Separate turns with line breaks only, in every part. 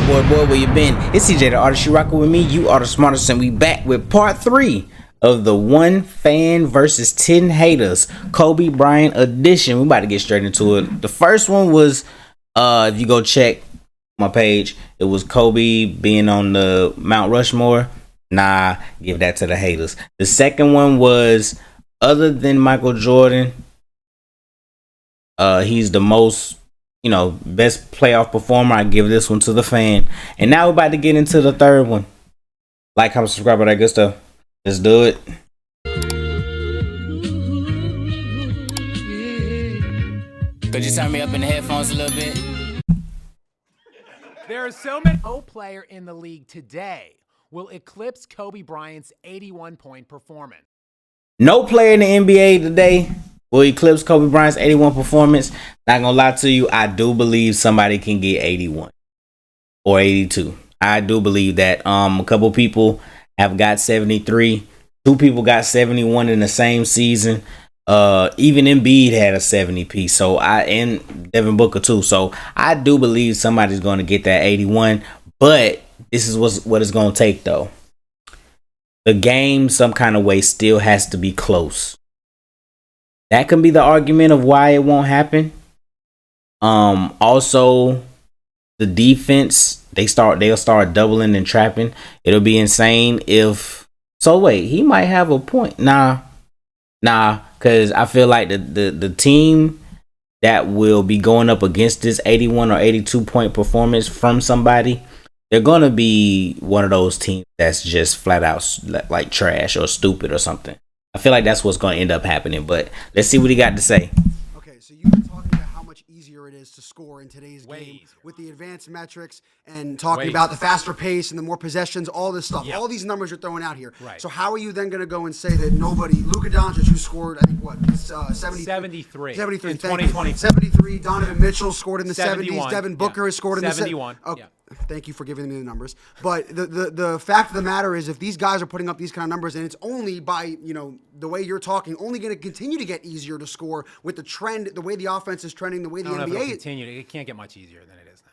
Boy, where you been? It's TeeJay, the artist. You rockin' with me. You are the smartest, and we back with part 3 of the 1 fan versus 10 haters Kobe Bryant edition. We about to get straight into it. The first one was, if you go check my page, it was Kobe being on the Mount Rushmore. Nah, give that to the haters. The second one was, other than Michael Jordan, he's the most, best playoff performer. I give this one to the fan. And now we're about to get into the third one. Like, comment, subscribe, all that good stuff. Let's do it.
Could you turn me up in the headphones a little bit?
There are so many. No player in the league today will eclipse Kobe Bryant's 81-point performance.
No player in the NBA today will eclipse Kobe Bryant's 81 performance. Not gonna lie to you, I do believe somebody can get 81 or 82. I do believe that. A couple people have got 73. 2 people got 71 in the same season. Even Embiid had a 70 piece. And Devin Booker too. So I do believe somebody's gonna get that 81. But this is what it's gonna take though. The game, some kind of way, still has to be close. That can be the argument of why it won't happen. Also, the defense, they'll start doubling and trapping. It'll be insane if. So wait, he might have a point. Nah, because I feel like the team that will be going up against this 81 or 82 point performance from somebody, they're gonna be one of those teams that's just flat out like trash or stupid or something. I feel like that's what's going to end up happening, but let's see what he got to say.
Okay, so you were talking about how much easier it is to score in today's game with the advanced metrics and talking about the faster pace and the more possessions, all this stuff. Yep. All these numbers you're throwing out here. Right. So how are you then going to go and say that nobody, Luka Doncic, who scored, I think, 73.
73 in 2020.
73. Donovan Mitchell scored in the
71.
70s. Devin Booker has scored in the
71.
Okay. Thank you for giving me the numbers. But the fact of the matter is, if these guys are putting up these kind of numbers, and it's only by, the way you're talking, only going to continue to get easier to score with the trend, the way the offense is trending, the way the NBA is.
It can't get much easier than it is now.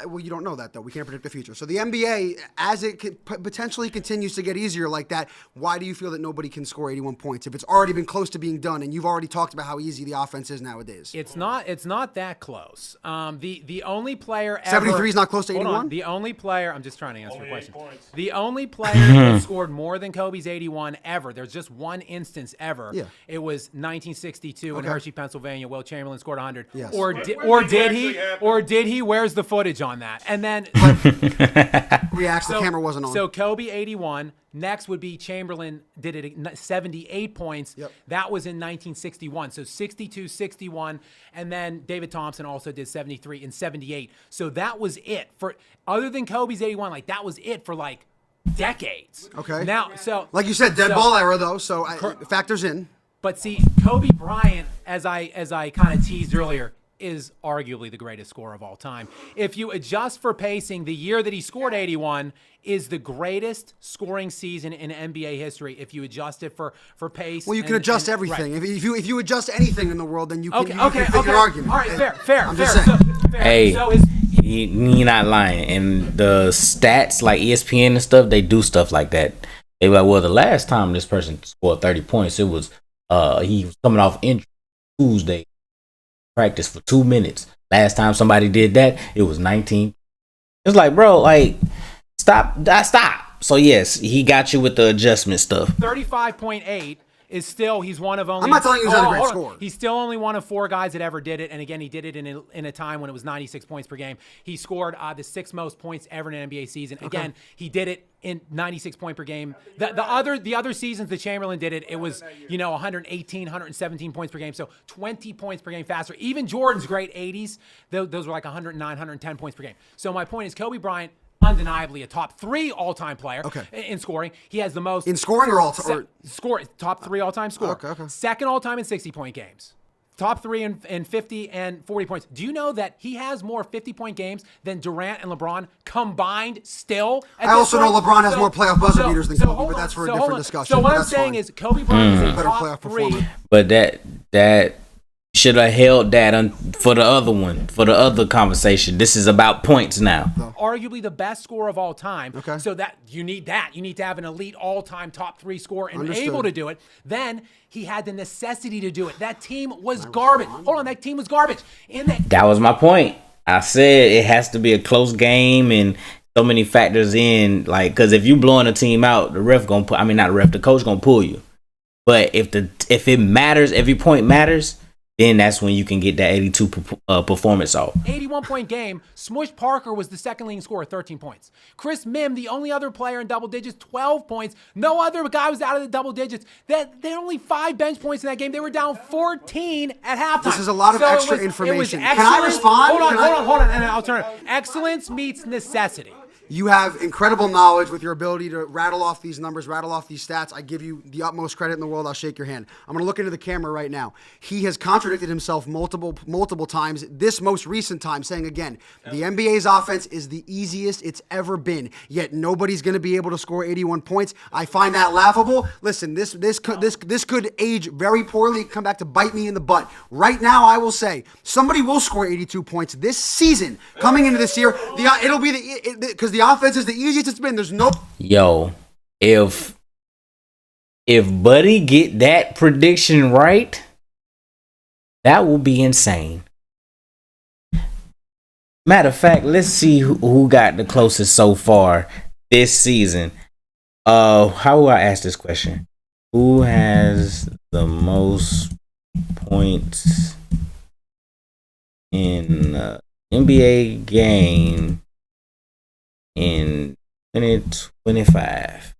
Well, you don't know that, though. We can't predict the future. So the NBA, as it potentially continues to get easier like that, why do you feel that nobody can score 81 points if it's already been close to being done, and you've already talked about how easy the offense is nowadays?
It's not that close. The only player ever...
73 is not close to 81?
Hold on. The only player... I'm just trying to answer your question. The only player who scored more than Kobe's 81 ever, there's just one instance ever. Yeah. It was 1962 in Hershey, Pennsylvania. Will Chamberlain scored 100. Yes. Or did he? Where's the footage on that? And then
the camera wasn't on.
So Kobe 81. Next would be Chamberlain did it at 78 points. Yep. That was in 1961. So 62, 61, and then David Thompson also did 73 and 78. So that was it for other than Kobe's 81. Like that was it for like decades.
Okay.
Now, so
like you said, dead ball era though. So factors in.
But see, Kobe Bryant, as I kind of teased earlier, is arguably the greatest scorer of all time. If you adjust for pacing, the year that he scored 81 is the greatest scoring season in NBA history. If you adjust it for pace,
well, you can adjust everything. Right. If you adjust anything in the world, then you can
make
your argument.
All right, fair.
I'm just saying.
Hey, he not lying. And the stats like ESPN and stuff, they do stuff like that. They were like, well, the last time this person scored 30 points, it was he was coming off injury Tuesday. Practice for 2 minutes. Last time somebody did that, it was 19. It's like, bro, like, stop. So yes, he got you with the adjustment stuff.
35.8 is still, he's one of only.
I'm not telling you he's not a great scorer.
He's still only one of 4 guys that ever did it. And again, he did it in a time when it was 96 points per game. He scored the 6th most points ever in an NBA season. Again, he did it in 96 point per game. The other seasons that Chamberlain did it, it was 118, 117 points per game. So 20 points per game faster. Even Jordan's great 80s, those were like 109, 110 points per game. So my point is, Kobe Bryant, undeniably a top 3 all-time player in scoring. He has the most
in scoring or all-time
top 3 all-time scorer. Okay. Second all-time in 60-point games. Top 3 in 50 and 40 points. Do you know that he has more 50-point games than Durant and LeBron combined still?
I also know LeBron has more playoff buzzer beaters than Kobe, but that's for a different discussion.
So what I'm saying is Kobe Bryant is a top 3.
But that Should have held that for the other one, for the other conversation. This is about points now.
Arguably the best scorer of all time.
Okay.
So that you need that. You need to have an elite all-time top 3 scorer and
Understood.
able to do it. Then he had the necessity to do it. That team was garbage. Hold on, that team was garbage.
That was my point. I said it has to be a close game and so many factors in, like, because if you blowing a team out, the ref gonna put. I mean, not the ref, the coach gonna pull you. But if it matters, every point matters. Then that's when you can get that 82 performance off.
81-point game. Smush Parker was the second leading scorer, 13 points. Chris Mim, the only other player in double digits, 12 points. No other guy was out of the double digits. They had only 5 bench points in that game. They were down 14 at halftime.
This is a lot of extra information. Can I respond?
Hold on, and I'll turn it. Excellence meets necessity.
You have incredible knowledge with your ability to rattle off these numbers, rattle off these stats. I give you the utmost credit in the world. I'll shake your hand. I'm going to look into the camera right now. He has contradicted himself multiple times. This most recent time, saying again, the NBA's offense is the easiest it's ever been. Yet nobody's going to be able to score 81 points. I find that laughable. Listen, this could age very poorly, come back to bite me in the butt. Right now, I will say somebody will score 82 points this season. Coming into this year, it'll be because the offense is the easiest it's been. There's no.
Yo, if Buddy get that prediction right, that will be insane. Matter of fact, let's see who got the closest so far this season. How will I ask this question? Who has the most points in NBA game in 2025?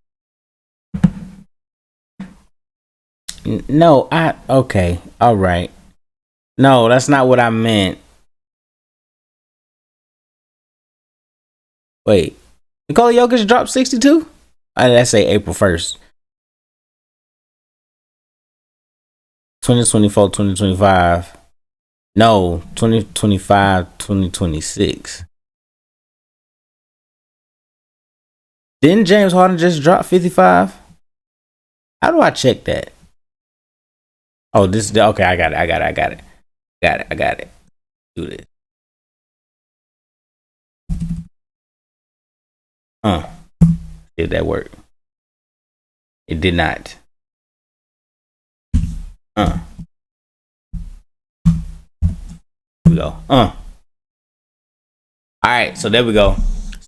No, okay, all right. No, that's not what I meant. Wait, Nikola Jokic dropped 62? I did I say April 1st? 2024, 2025. No, 2025, 2026. Didn't James Harden just drop 55? How do I check that? Oh, this okay. I got it. Do this. Did that work? It did not. Here we go. All right, so there we go.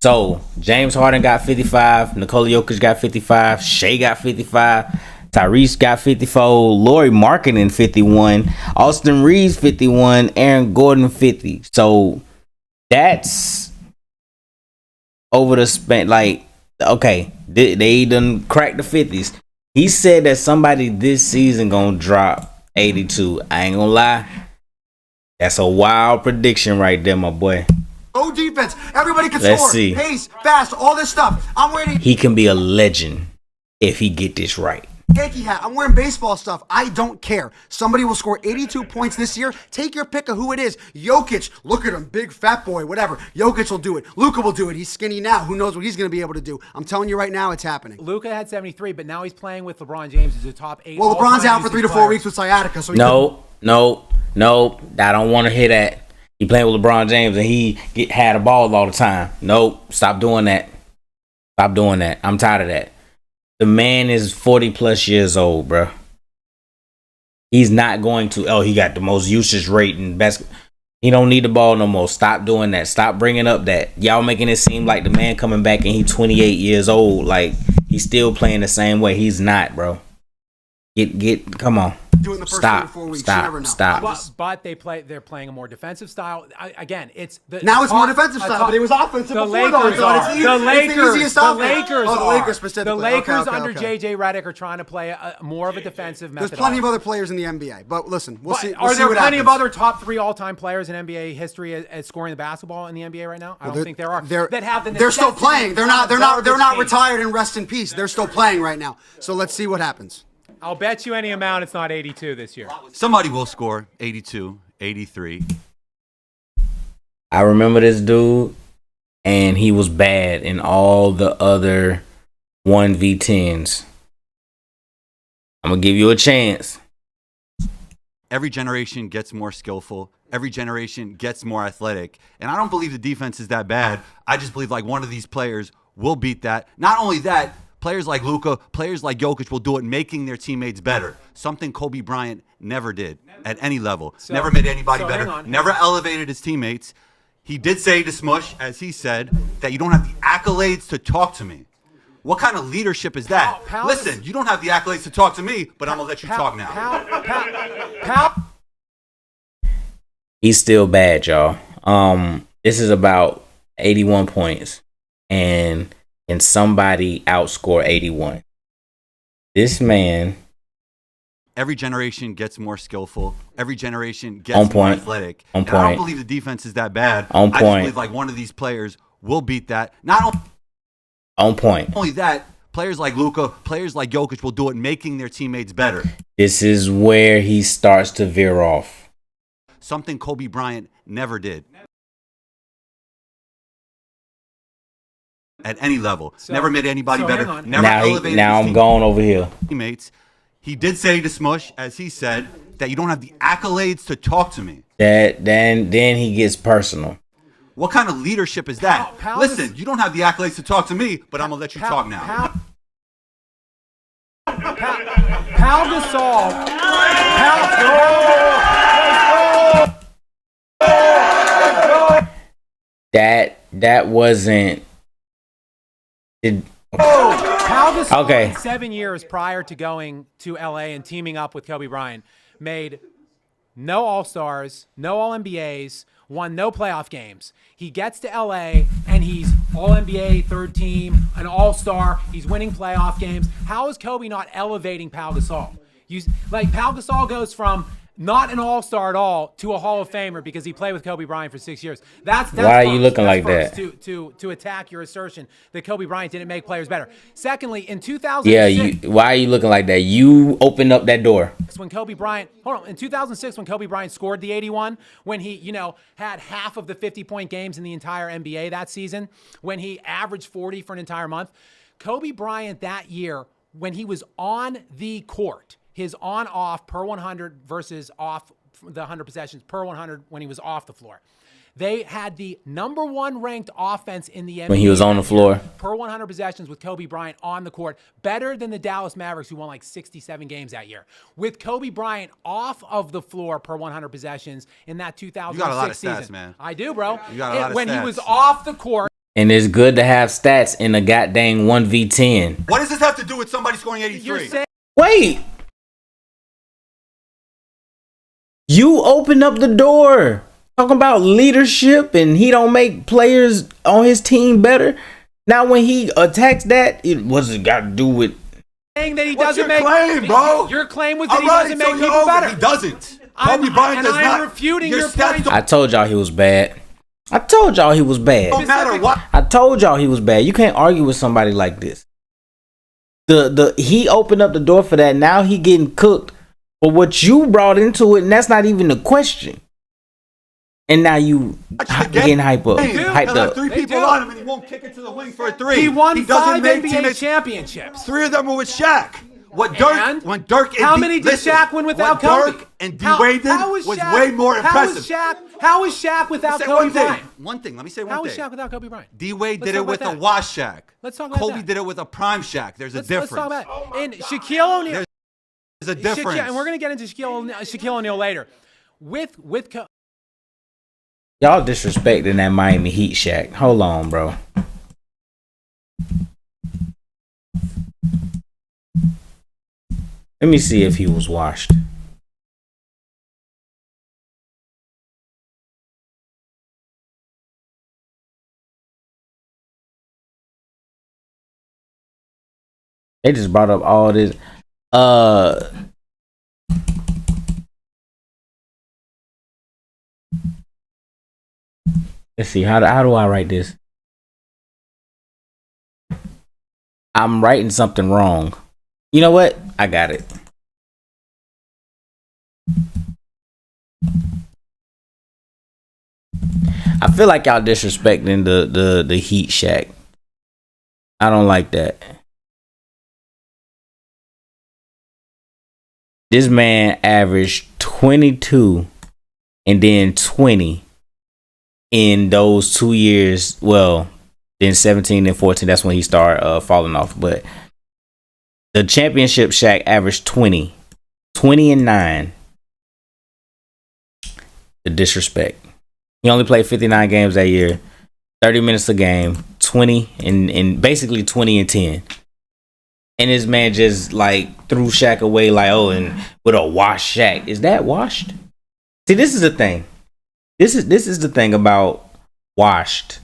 So James Harden got 55, Nikola Jokic got 55, Shea got 55, Tyrese got 54, Lauri Markkanen 51, Austin Reeves 51, Aaron Gordon 50. So that's over the span. Like, okay, they done cracked the 50s. He said that somebody this season gonna drop 82. I ain't gonna lie, that's a wild prediction right there, my boy.
No defense. Everybody can
Let's
score.
see.
Pace, fast, all this stuff. I'm wearing
He can be a legend if he get this right.
Yankee hat. I'm wearing baseball stuff. I don't care. Somebody will score 82 points this year. Take your pick of who it is. Jokic, look at him, big fat boy, whatever. Jokic will do it. Luka will do it. He's skinny now. Who knows what he's going to be able to do? I'm telling you right now, it's happening.
Luka had 73, but now he's playing with LeBron James as a top 8.
Well, LeBron's out for 3 to 4 weeks with sciatica. So
No. I don't want to hear that. He playing with LeBron James and he had a ball all the time. Nope. Stop doing that. I'm tired of that. The man is 40 plus years old, bro. He's not going to. Oh, he got the most usage rate in basketball. He don't need the ball no more. Stop doing that. Stop bringing up that. Y'all making it seem like the man coming back and he's 28 years old. Like, he's still playing the same way. He's not, bro. Come on.
Doing the first 3 to 4 weeks. You never know.
But they're playing a more defensive style. Again, it's
more defensive style, but it was offensive
the
before.
The Lakers
Okay.
under TeeJay Redick are trying to play more of a defensive method.
There's plenty of other players in the NBA, but listen, we'll see.
Are there
what
plenty
happens.
of other top 3 all-time players in NBA history at scoring the basketball in the NBA right now? I don't think there are. That have the
They're still playing. They're not retired and rest in peace. They're still playing right now. So let's see what happens.
I'll bet you any amount it's not 82 this year.
Somebody will score 82, 83.
I remember this dude, and he was bad in all the other 1v10s. I'm going to give you a chance.
Every generation gets more skillful. Every generation gets more athletic. And I don't believe the defense is that bad. I just believe like one of these players will beat that. Not only that, players like Luka, players like Jokic will do it, making their teammates better. Something Kobe Bryant never did at any level. Never made anybody better. Never elevated his teammates. He did say to Smush, as he said, that you don't have the accolades to talk to me. What kind of leadership is that? Listen, you don't have the accolades to talk to me, but I'm going to let you talk now.
He's still bad, y'all. This is about 81 points. And can somebody outscore 81? This man.
Every generation gets more skillful. Every generation gets more athletic.
On
and
point.
I don't believe the defense is that bad.
On point.
I just believe like one of these players will beat that.
On point.
Not only that, players like Luka, players like Jokic will do it, making their teammates better.
This is where he starts to veer off.
Something Kobe Bryant never did. At any level. Never made anybody better. Never elevated
now I'm going over here.
Teammates. He did say to Smush, as he said, that you don't have the accolades to talk to me.
Then he gets personal.
What kind of leadership is that? Listen, you don't have the accolades to talk to me, but I'm going to let you talk now.
Pau Gasol.
That wasn't.
Pau Gasol,
Okay.
7 years prior to going to LA and teaming up with Kobe Bryant, made no All-Stars, no All-NBAs, won no playoff games. He gets to LA and he's All-NBA, third team, an All-Star. He's winning playoff games. How is Kobe not elevating Pau Gasol? Pau Gasol goes from not an All-Star at all to a Hall of Famer because he played with Kobe Bryant for 6 years. That's
why are you looking like that?
To attack your assertion that Kobe Bryant didn't make players better. Secondly, in 2006,
why are you looking like that? You opened up that door.
When Kobe Bryant, in 2006, when Kobe Bryant scored the 81, when he, had half of the 50-point games in the entire NBA that season, when he averaged 40 for an entire month, Kobe Bryant that year, when he was on the court, his on-off per 100 versus off the 100 possessions per 100 when he was off the floor. They had the number one ranked offense in the NBA
when he was on the floor
per 100 possessions with Kobe Bryant on the court, better than the Dallas Mavericks, who won like 67 games that year. With Kobe Bryant off of the floor per 100 possessions in that 2006
you got a lot of stats,
season.
Man.
I do, bro.
You got a lot of
when
stats.
he was off the court.
And it's good to have stats in a goddamn 1v10.
What does this have to do with somebody scoring 83?
Wait. You open up the door. Talking about leadership and he don't make players on his team better. Now when he attacks that, what's it got to do with
saying that he
What's
doesn't
your
make
claim, bro?
Your claim was that he doesn't make people better.
He doesn't. Kobe Bryant does not.
I'm refuting your point.
I told y'all he was bad. I told y'all he was bad.
No matter what.
I told y'all he was bad. You can't argue with somebody like this. He opened up the door for that. Now he getting cooked for what you brought into it, and that's not even the question. And now you getting hyped up.
Three people on him, and he won't kick it to the wing for a three.
He won 5
make
NBA championships.
3 of them were with Shaq. When Dirk
how many did Shaq win without Kobe?
Dirk and D-Wade did was way more impressive.
How was Shaq without Kobe Bryant?
One thing. Let me say one thing.
How was Shaq without Kobe Bryant?
D-Wade did it with a wash Shaq.
Let's talk about
Kobe
that.
did it with a prime Shaq. There's a difference.
Let's talk about it. And Shaquille O'Neal.
There's a difference.
And we're going to get into Shaquille O'Neal later.
Y'all disrespecting that Miami Heat Shaq. Hold on, bro. Let me see if he was washed. They just brought up all this. Let's see. How do I write this? I'm writing something wrong. You know what? I got it. I feel like y'all disrespecting the Heat Shaq. I don't like that. This man averaged 22 and then 20 in those 2 years. Well, then 17 and 14. That's when he started falling off. But the championship Shaq averaged 20 and 9. The disrespect. He only played 59 games that year, 30 minutes a game, 20 and basically 20 and 10. And this man just like threw Shaq away like, oh, and with a wash Shaq. Is that washed? See, this is the thing. This is the thing about washed.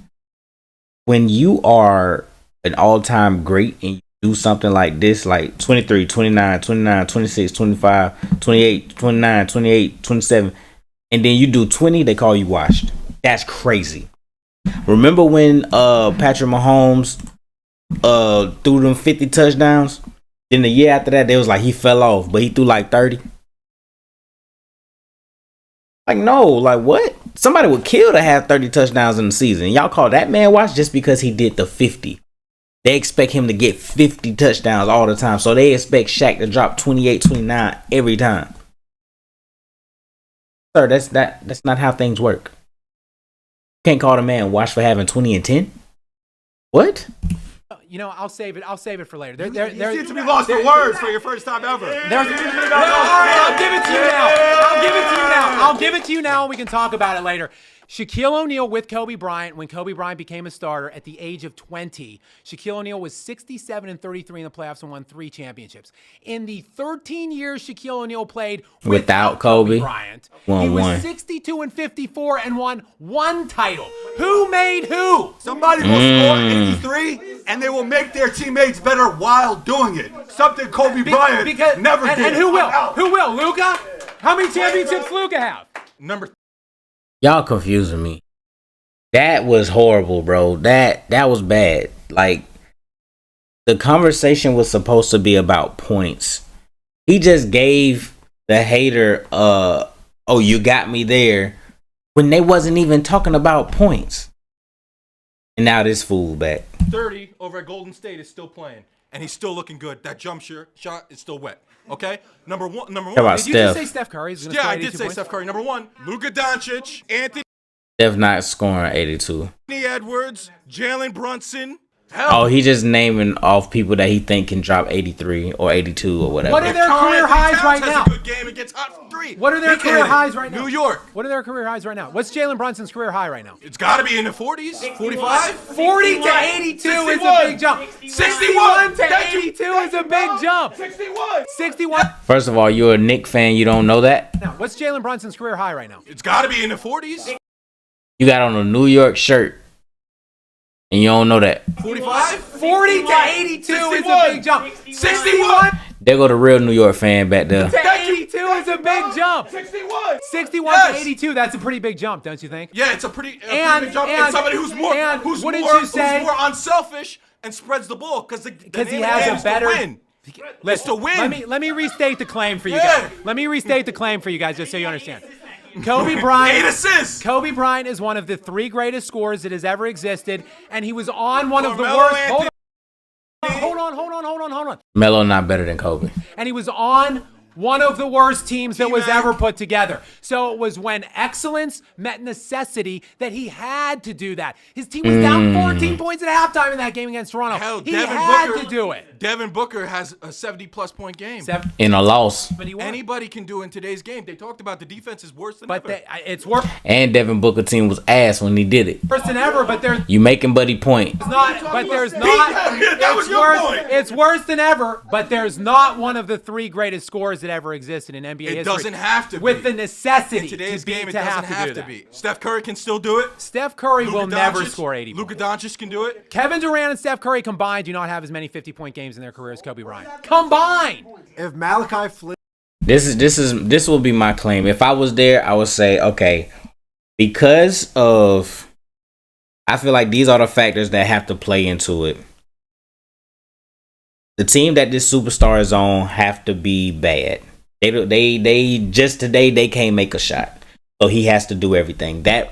When you are an all-time great and you do something like this, like 23, 29, 29, 26, 25, 28, 29, 28, 27, and then you do 20, they call you washed. That's crazy. Remember when Patrick Mahomes threw them 50 touchdowns? Then the year after that, they was like he fell off, but he threw like 30. Like, no, like what? Somebody would kill to have 30 touchdowns in the season. Y'all call that man washed just because he did the 50. They expect him to get 50 touchdowns all the time. So they expect Shaq to drop 28, 29 every time. Sir, that's not how things work. You can't call the man washed for having 20 and 10. What?
You know, I'll save it for later.
You seem to be lost for words for your first time ever.
All right, I'll give it to you now. I'll give it to you now, and we can talk about it later. Shaquille O'Neal with Kobe Bryant, when Kobe Bryant became a starter at the age of 20, Shaquille O'Neal was 67 and 33 in the playoffs and won 3 championships. In the 13 years Shaquille O'Neal played without Kobe Bryant, he was 62 and 54 and won 1 title. Who made who?
Somebody will score 83, and they will make their teammates better while doing it. Something Kobe Bryant never did.
And who will? Who will? Luka? How many championships Luka have?
Y'all confusing me. That was horrible, bro. That was bad. Like, the conversation was supposed to be about points. He just gave the hater, oh, you got me there, when they wasn't even talking about points. And now this fool back.
30 over at Golden State is still playing, and he's still looking good. That jump shot is still wet. Okay, number one.
How about
Did you just say Steph Curry?
Yeah, I did say Steph Curry. Number 1, Luka Doncic, Anthony
Steph not scoring 82.
Edwards, Jalen Brunson.
Oh, he just naming off people that he think can drop 83 or 82 or whatever.
What are their career highs right now?
Has a good game and gets hot from 3.
What are their career highs right now?
New York.
What are their career highs right now? What's Jalen Brunson's career high right now?
It's got to be in the 40s, 45.
40 to 82 is a big jump. 61 to 82 is a big jump. 61.
First of all, you're a Knicks fan. You don't know that?
Now, what's Jalen Brunson's career high right now?
It's got to be in the 40s.
You got on a New York shirt, and you don't know that.
45.
40 to 82 is a big jump. 61.
There go the real New York fan back there.
To 82 is a big jump. 61 to 82, that's a pretty big jump, don't you think?
Yeah, it's a pretty big jump.
And
somebody who's more unselfish and spreads the ball because
he has a better
win. Let's to win.
Let me restate the claim for you guys. Let me restate the claim for you guys just so you understand. Kobe Bryant.
8 assists.
Kobe Bryant is one of the 3 greatest scorers that has ever existed, and he was on one of the worst. Hold on.
Melo not better than Kobe.
And he was on one of the worst teams that was ever put together. So it was when excellence met necessity that he had to do that. His team was down 14 points at halftime in that game against Toronto.
Hell,
he had to do it.
Devin Booker has a 70-plus point game.
In a loss.
But
anybody can do in today's game. They talked about the defense is worse than
ever.
It's
worse.
And Devin Booker team was ass when he did it.
Worse than ever, but there's...
You making Buddy point.
It's worse than ever, but there's not one of the 3 greatest scorers that ever existed in NBA history.
It doesn't have to be.
With the necessity
in today's game, it
to
doesn't have to be. Steph Curry can still do it.
Steph Curry will never score 80
Luka Doncic can do it.
Kevin Durant and Steph Curry combined do not have as many 50-point games in their career as Kobe Bryant. Combined!
If Malachi Flynn...
This will be my claim. If I was there, I would say, okay, because of... I feel like these are the factors that have to play into it. The team that this superstar is on have to be bad. They just today they can't make a shot, so he has to do everything. Then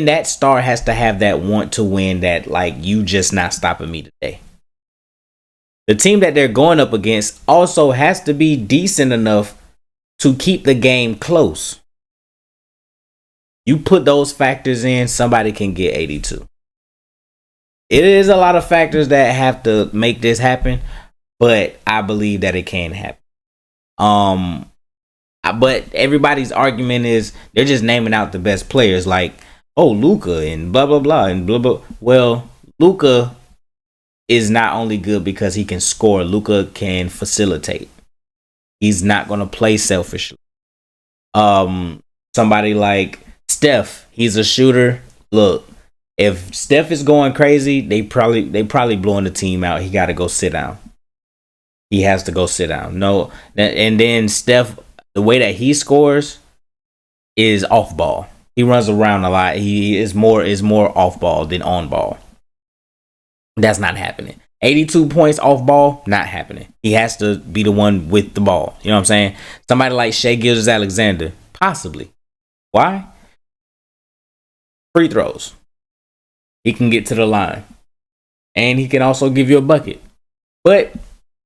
that star has to have that want to win. That like you just not stopping me today. The team that they're going up against also has to be decent enough to keep the game close. You put those factors in, somebody can get 82. It is a lot of factors that have to make this happen, but I believe that it can happen. But everybody's argument is they're just naming out the best players, like, oh, Luka and blah blah blah and blah blah. Well, Luka is not only good because he can score. Luka can facilitate. He's not gonna play selfishly. Somebody like Steph, he's a shooter. Look, if Steph is going crazy, they probably blowing the team out. He got to go sit down. He has to go sit down. No, and then Steph, the way that he scores is off ball. He runs around a lot. He is more off ball than on ball. That's not happening. 82 points off ball, not happening. He has to be the one with the ball. You know what I'm saying? Somebody like Shai Gilgeous-Alexander, possibly. Why? Free throws. He can get to the line, and he can also give you a bucket. But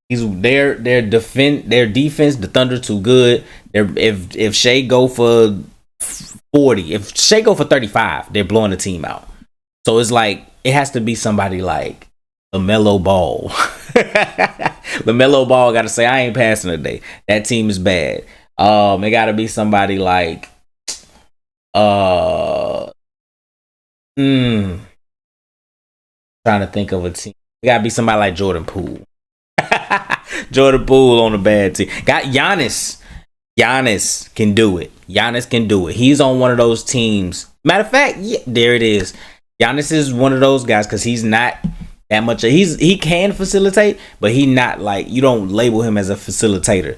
their defense. The Thunder too good. If Shai go for 40, if Shai go for 35, they're blowing the team out. So it's like it has to be somebody like LaMelo Ball. LaMelo Ball got to say, I ain't passing today. That team is bad. It got to be somebody like trying to think of a team. It got to be somebody like Jordan Poole. Jordan Poole on a bad team. Got Giannis. Giannis can do it. Giannis can do it. He's on one of those teams. Matter of fact, yeah, there it is. Giannis is one of those guys because he's not that much. He can facilitate, but he not like, you don't label him as a facilitator.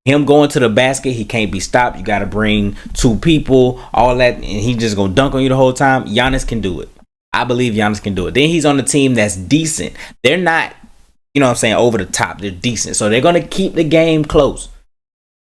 Him going to the basket, he can't be stopped. You got to bring two people, all that, and he just gonna dunk on you the whole time. Giannis can do it. I believe Giannis can do it. Then he's on the team that's decent. They're not, you know what I'm saying, over the top. They're decent. So they're going to keep the game close.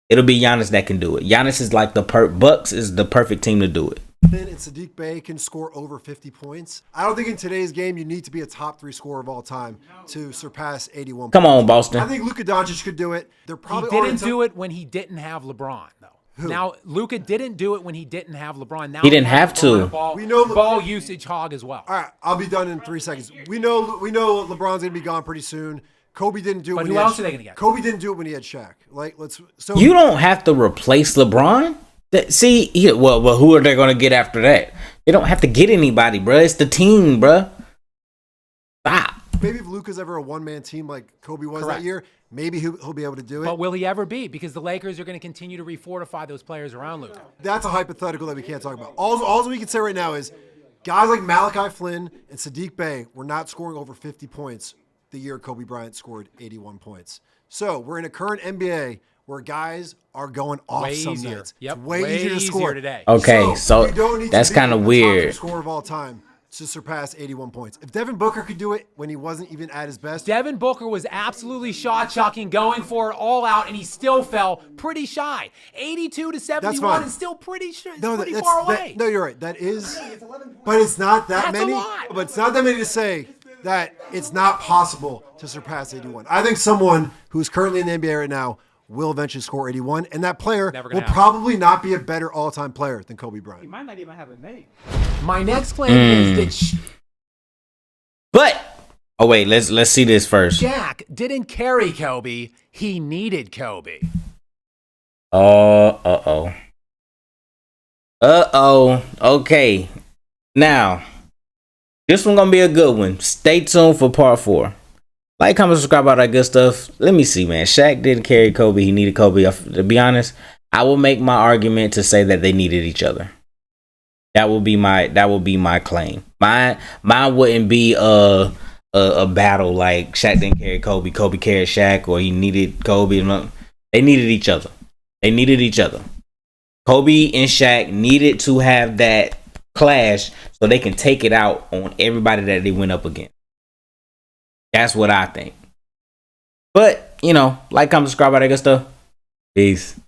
It'll be Giannis that can do it. Giannis is like Bucks is the perfect team to do it.
And Saddiq Bey can score over 50 points. I don't think in today's game you need to be a top 3 scorer of all time to surpass 81
Come on, Boston.
I think Luka Doncic could do it. They're probably
He didn't do it when he didn't have LeBron, though.
Who?
Now, Luka didn't do it when he didn't have LeBron. Now
He didn't have to.
We know ball usage hog as well.
All right, I'll be done in 3 seconds. We know LeBron's gonna be gone pretty soon. Kobe didn't do it.
But
when
who
he had
else are they gonna get?
Kobe didn't do it when he had Shaq. So
You don't have to replace LeBron. Well, who are they going to get after that? They don't have to get anybody, bro. It's the team, bro. Stop.
Maybe if Luka's ever a one-man team like Kobe was
Correct.
that year, maybe he'll be able to do it.
But will he ever be? Because the Lakers are going to continue to refortify those players around Luka.
That's a hypothetical that we can't talk about. All we can say right now is guys like Malachi Flynn and Saddiq Bey were not scoring over 50 points the year Kobe Bryant scored 81 points. So we're in a current NBA where guys are going off
Way
some
easier.
nights.
Yep.
It's way easier to score
today.
Okay, so
you don't need
that's
to be
kind of
the
weird.
top scorer of all time to surpass 81 points. If Devin Booker could do it when he wasn't even at his best.
Devin Booker was absolutely shot chucking, going for it all out, and he still fell pretty shy. 82 to 71 is still pretty far away.
No, you're right. That is, but it's not that
That's
many.
a lot.
But it's not that many to say that it's not possible to surpass 81. I think someone who's currently in the NBA right now will eventually score 81, and that player will probably not be a better all-time player than Kobe Bryant.
He might not even have a name.
My next claim is that
But oh wait, let's see this first.
Shaq didn't carry Kobe; he needed Kobe.
Uh-oh. Okay. Now, this one gonna be a good one. Stay tuned for part 4. Like, comment, subscribe, all that good stuff. Let me see, man. Shaq didn't carry Kobe. He needed Kobe. To be honest, I will make my argument to say that they needed each other. That will be my claim. Mine wouldn't be a battle like Shaq didn't carry Kobe. Kobe carried Shaq, or he needed Kobe. They needed each other. Kobe and Shaq needed to have that clash so they can take it out on everybody that they went up against. That's what I think. But, like, comment, subscribe, all that good stuff. Peace.